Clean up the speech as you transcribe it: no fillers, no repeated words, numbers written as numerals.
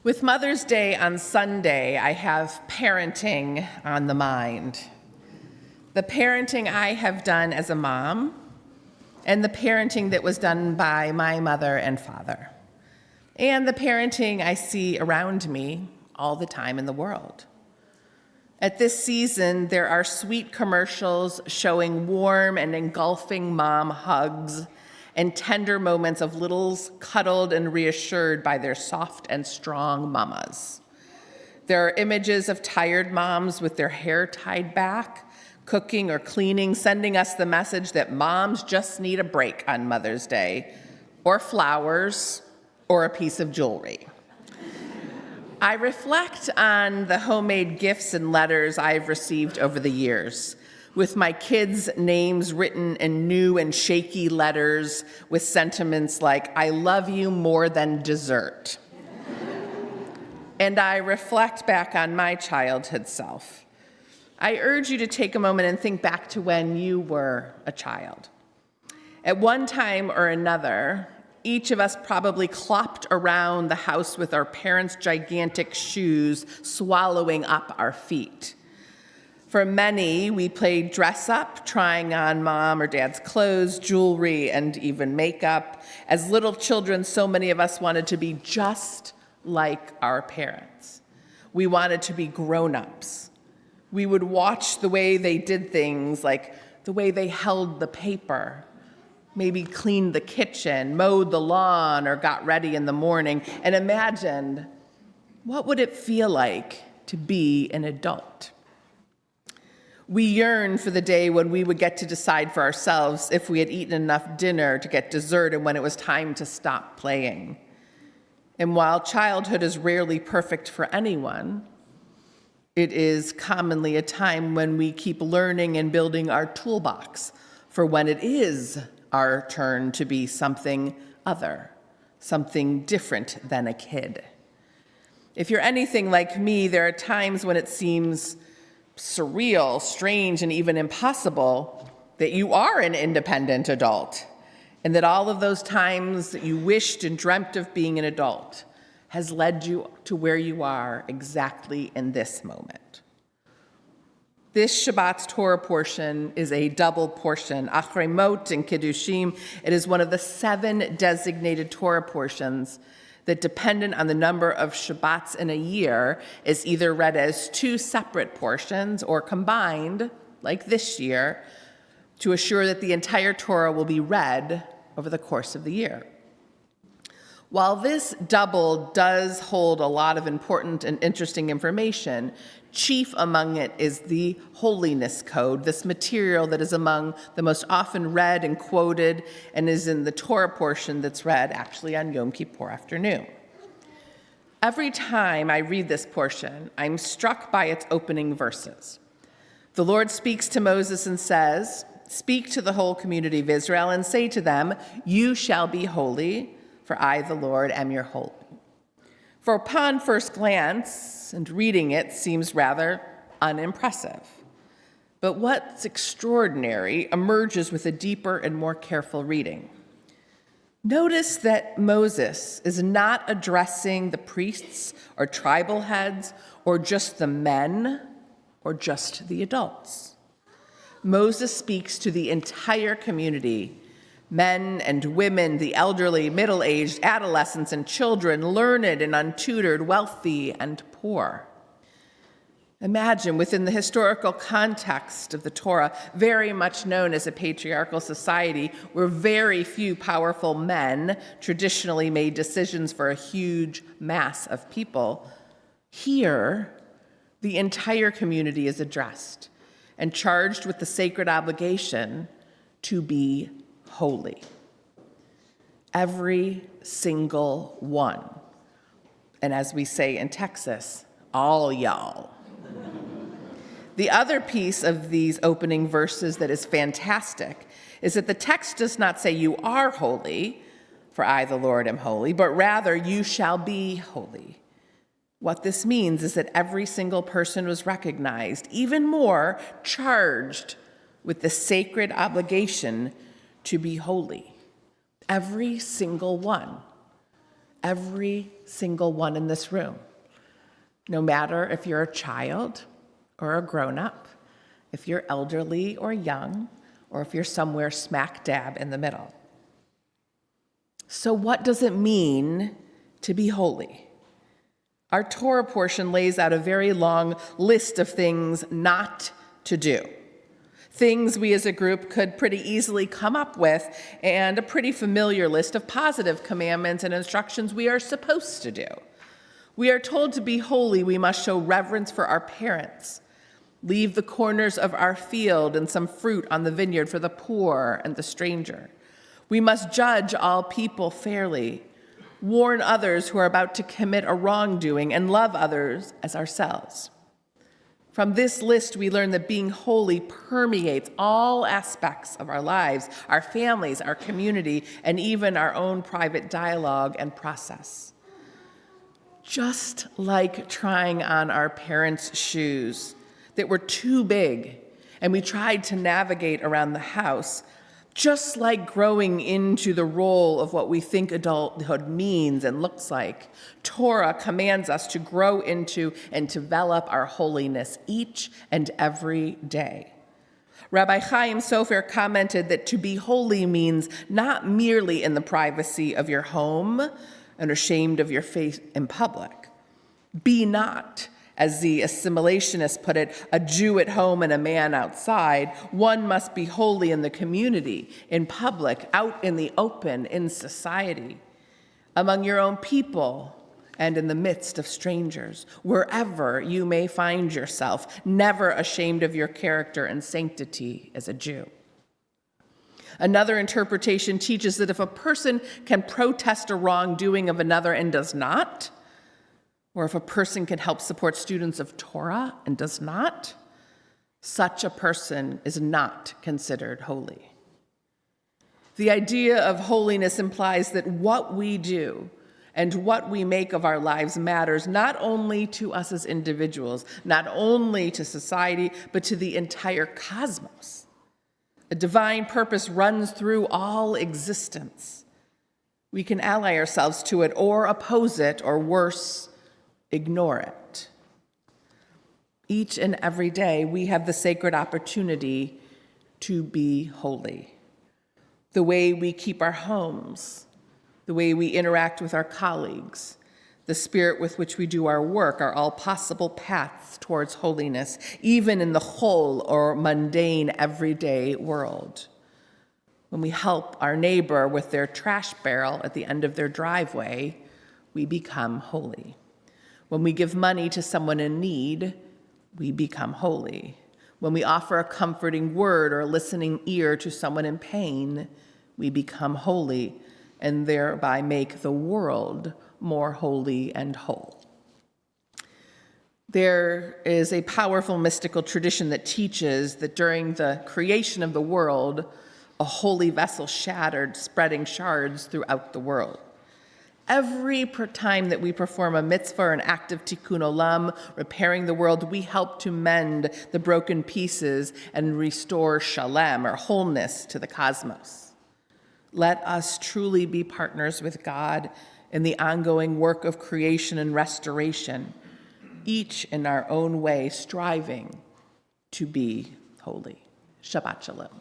With Mother's Day on Sunday, I have parenting on the mind. The parenting I have done as a mom, and the parenting that was done by my mother and father, and the parenting I see around me all the time in the world. At this season, there are sweet commercials showing warm and engulfing mom hugs and tender moments of littles cuddled and reassured by their soft and strong mamas. There are images of tired moms with their hair tied back, cooking or cleaning, sending us the message that moms just need a break on Mother's Day, or flowers, or a piece of jewelry. I reflect on the homemade gifts and letters I've received over the years, with my kids' names written in new and shaky letters with sentiments like, "I love you more than dessert." And I reflect back on my childhood self. I urge you to take a moment and think back to when you were a child. At one time or another, each of us probably clopped around the house with our parents' gigantic shoes swallowing up our feet. For many, we played dress up, trying on mom or dad's clothes, jewelry, and even makeup. As little children, so many of us wanted to be just like our parents. We wanted to be grown-ups. We would watch the way they did things, like the way they held the paper, maybe cleaned the kitchen, mowed the lawn, or got ready in the morning, and imagined, what would it feel like to be an adult? We yearned for the day when we would get to decide for ourselves if we had eaten enough dinner to get dessert and when it was time to stop playing. And while childhood is rarely perfect for anyone, it is commonly a time when we keep learning and building our toolbox for when it is our turn to be something other, something different than a kid. If you're anything like me, there are times when it seems surreal, strange, and even impossible that you are an independent adult, and that all of those times that you wished and dreamt of being an adult has led you to where you are exactly in this moment. This Shabbat's Torah portion is a double portion, Achrei Mot and Kiddushim. It is one of the 7 designated Torah portions that, dependent on the number of Shabbats in a year, is either read as 2 separate portions or combined, like this year, to assure that the entire Torah will be read over the course of the year. While this double does hold a lot of important and interesting information, chief among it is the Holiness Code, this material that is among the most often read and quoted and is in the Torah portion that's read actually on Yom Kippur afternoon. Every time I read this portion, I'm struck by its opening verses. The Lord speaks to Moses and says, "Speak to the whole community of Israel and say to them, 'You shall be holy, for I, the Lord, am your holy.'" For upon first glance, and reading it seems rather unimpressive. But what's extraordinary emerges with a deeper and more careful reading. Notice that Moses is not addressing the priests or tribal heads or just the men or just the adults. Moses speaks to the entire community, men and women, the elderly, middle-aged, adolescents and children, learned and untutored, wealthy and poor. Imagine, within the historical context of the Torah, very much known as a patriarchal society, where very few powerful men traditionally made decisions for a huge mass of people, here, the entire community is addressed and charged with the sacred obligation to be holy. Every single one. And as we say in Texas, all y'all. The other piece of these opening verses that is fantastic is that the text does not say you are holy, for I, the Lord, am holy, but rather you shall be holy. What this means is that every single person was recognized, even more charged with the sacred obligation to be holy. Every single one. every single one in this room, no matter if you're a child or a grown-up, if you're elderly or young, or if you're somewhere smack dab in the middle. So what does it mean to be holy? Our Torah portion lays out a very long list of things not to do. Things we as a group could pretty easily come up with, and a pretty familiar list of positive commandments and instructions we are supposed to do. We are told to be holy, we must show reverence for our parents, leave the corners of our field and some fruit on the vineyard for the poor and the stranger. We must judge all people fairly, warn others who are about to commit a wrongdoing, and love others as ourselves. From this list, we learn that being holy permeates all aspects of our lives, our families, our community, and even our own private dialogue and process. Just like trying on our parents' shoes that were too big, and we tried to navigate around the house, just like growing into the role of what we think adulthood means and looks like, Torah commands us to grow into and develop our holiness each and every day. Rabbi Chaim Sofer commented that to be holy means not merely in the privacy of your home and ashamed of your faith in public. Be not, as the assimilationists put it, a Jew at home and a man outside. One must be holy in the community, in public, out in the open, in society, among your own people, and in the midst of strangers, wherever you may find yourself, never ashamed of your character and sanctity as a Jew. Another interpretation teaches that if a person can protest a wrongdoing of another and does not, or if a person can help support students of Torah and does not, such a person is not considered holy. The idea of holiness implies that what we do and what we make of our lives matters not only to us as individuals, not only to society, but to the entire cosmos. A divine purpose runs through all existence. We can ally ourselves to it or oppose it, or worse, ignore it. Each and every day, we have the sacred opportunity to be holy. The way we keep our homes, the way we interact with our colleagues, the spirit with which we do our work are all possible paths towards holiness, even in the whole or mundane everyday world. When we help our neighbor with their trash barrel at the end of their driveway, we become holy. When we give money to someone in need, we become holy. When we offer a comforting word or a listening ear to someone in pain, we become holy and thereby make the world more holy and whole. There is a powerful mystical tradition that teaches that during the creation of the world, a holy vessel shattered, spreading shards throughout the world. Every time that we perform a mitzvah or an act of tikkun olam, repairing the world, we help to mend the broken pieces and restore shalem, or wholeness, to the cosmos. Let us truly be partners with God in the ongoing work of creation and restoration, each in our own way striving to be holy. Shabbat shalom.